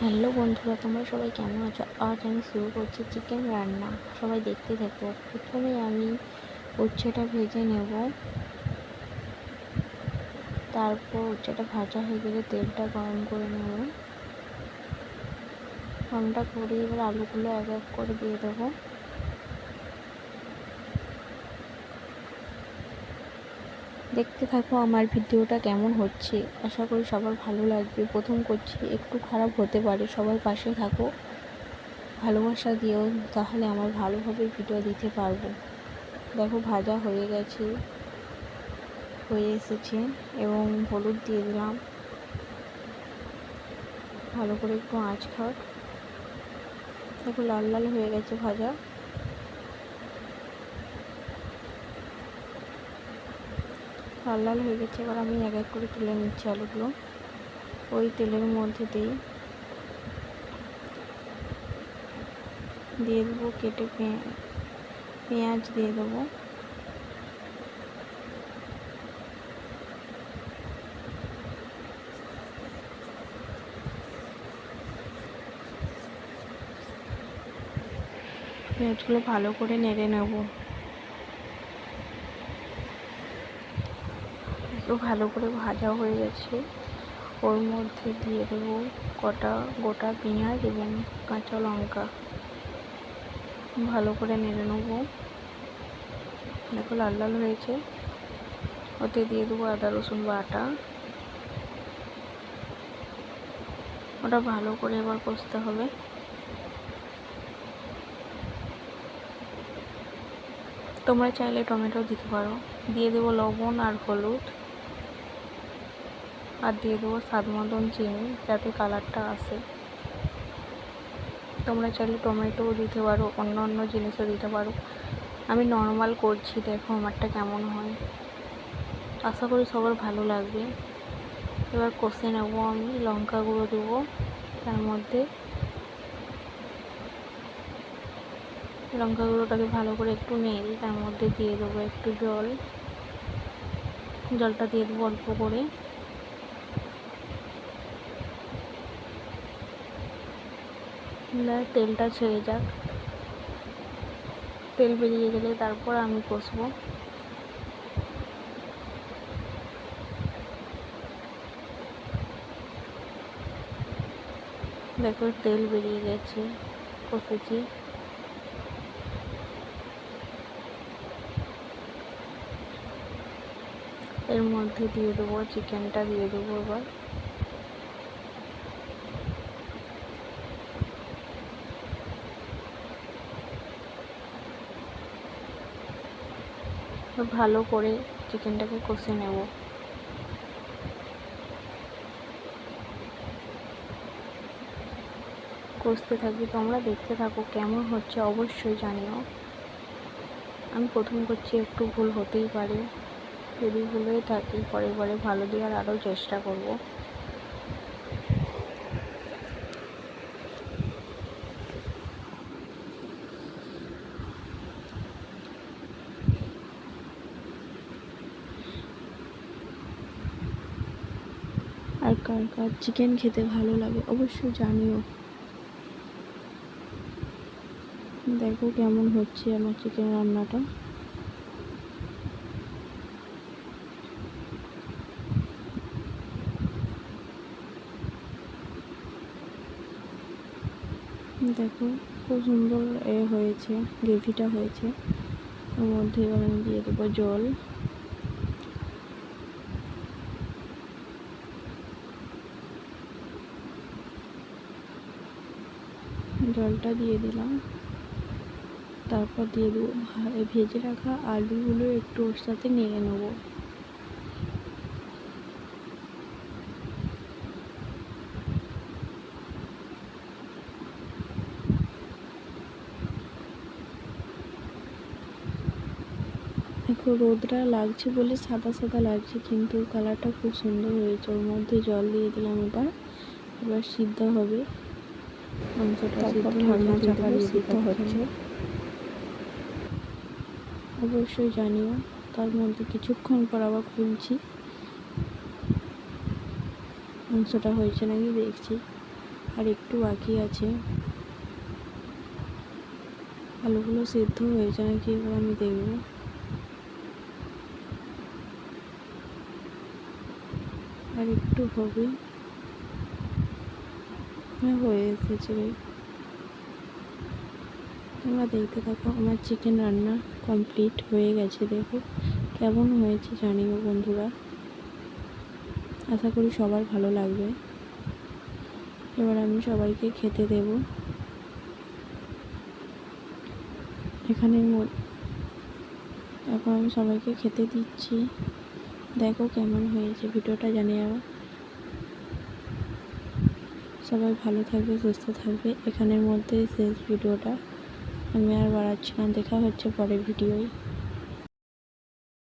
Hello বন্ধুরা, তোমরা সবাই কেমন আছো? আজ আমি শুরু করছি চিকেন রান্না। সবাই দেখতে থাকো। প্রথমে আমি উচ্ছেটা ভেজে নেব। তারপর উচ্ছেটা ভাজা হয়ে গেলে তেলটা গরম করে নেব। গরমটা করে এবার আলুগুলো এক এক করে দিয়ে দেবো। দেখতে থাকো আমার ভিডিওটা কেমন হচ্ছে। আশা করি সবার ভালো লাগবে। প্রথম করছি, একটু খারাপ হতে পারে। সবার পাশে থাকো, ভালোবাসা দিও, তাহলে আমার ভালোভাবে ভিডিও দিতে পারবো। দেখো ভাজা হয়ে গেছে, হয়ে এসেছে এবং হলুদ দিয়ে দিলাম। ভালো করে একটু আঁচ খাট। দেখো লাল লাল হয়ে গেছে ভাজা। লাল লাল হয়ে গেছে। এবার আমি এক এক করে তুলে নিচ্ছি আলুগুলো। ওই তেলের মধ্যে দিয়ে দেবো কেটে পেঁয়াজ দিয়ে দেবো। পেঁয়াজগুলো ভালো করে নেড়ে নেব। একটু ভালো করে ভাজা হয়ে গেছে। ওর মধ্যে দিয়ে দেবো গোটা পেঁয়াজ এবং কাঁচা লঙ্কা। ভালো করে নেড়ে নেব। দেখো লাল লাল হয়েছে। ওতে দিয়ে দেবো আদা রসুন বাটা। ওটা ভালো করে এবার কষতে হবে। তোমরা চাইলে টমেটো দিতে পারো। দিয়ে দেবো লবণ আর হলুদ, আর দিয়ে দেবো স্বাদ মতন চিনি, যাতে কালারটা আসে। তোমরা চাইলে টমেটোও দিতে পারো, অন্য জিনিসও দিতে পারো। আমি নর্মাল করছি, দেখো আমারটা কেমন হয়। আশা করি সবার ভালো লাগবে। এবার কষে নেব। আমি লঙ্কা গুঁড়ো দেবো তার মধ্যে। লঙ্কা গুঁড়োটাকে ভালো করে একটু নেড়ে তার মধ্যে দিয়ে দেবো একটু জল। জলটা দিয়ে দেবো অল্প করে। তেলটা ছেড়ে যাক। তেল বেরিয়ে গেলে তারপর আমি কষবো। দেখো তেল বেরিয়ে গেছে, কষেছি। এর মধ্যে দিয়ে দেবো চিকেনটা, দিয়ে দেবো এবার। ভালো করে চিকেনটাকে কষে নেব। কষতে থাকি, তোমরা দেখতে থাকো কেমন হচ্ছে অবশ্যই জানিও। আমি প্রথম করছি, একটু ভুল হতেই পারে। যদি ভুল হয়ে থাকে পরের বারে ভালো দেওয়ার আরও চেষ্টা করব। আর কার কার চিকেন খেতে ভালো লাগে অবশ্যই জানিও। দেখো কেমন হচ্ছে আমার চিকেন রান্নাটা। দেখো খুব সুন্দর হয়েছে, গ্রেভিটা হয়েছে। ওর মধ্যে এবার আমি দিয়ে দেবো জল। জলটা দিয়ে দিলাম। তারপর দিয়ে দেবো ভেজে রাখা আলুগুলো, একটু ওর সাথে নেড়ে নেবো। দেখো রোদটা লাগছে বলে সাদা সাদা লাগছে, কিন্তু কালারটা খুব সুন্দর হয়েছে। ওর মধ্যে জল দিয়ে দিলাম। এবার সিদ্ধ হবে মাংসটা। সিদ্ধ ঢাকনা চাপা দিয়ে সিদ্ধ হচ্ছে। অবশ্যই জানিও। তার মধ্যে কিছুক্ষণ পর আবার খুলছি, মাংসটা হয়েছে নাকি দেখছি। আর একটু বাকি আছে। আলুগুলো সেদ্ধ হয়েছে নাকি এবার আমি দেখবো। আর একটু হবে, হয়ে এসেছে। তোমরা দেখতে থাকো, আমার চিকেন রান্না কমপ্লিট হয়ে গেছে। দেখো কেমন হয়েছে জানিও বন্ধুরা, আশা করি সবার ভালো লাগবে। এবার আমি সবাইকে খেতে দেব। এখন আমি সবাইকে খেতে দিচ্ছি। দেখো কেমন হয়েছে, ভিডিওটা জানিও। সবাই ভালো থাকবে, সুস্থ থাকবে। এখানের মধ্যেই শেষ ভিডিওটা, আমি আর বাড়াচ্ছি না। দেখা হচ্ছে পরের ভিডিওয়।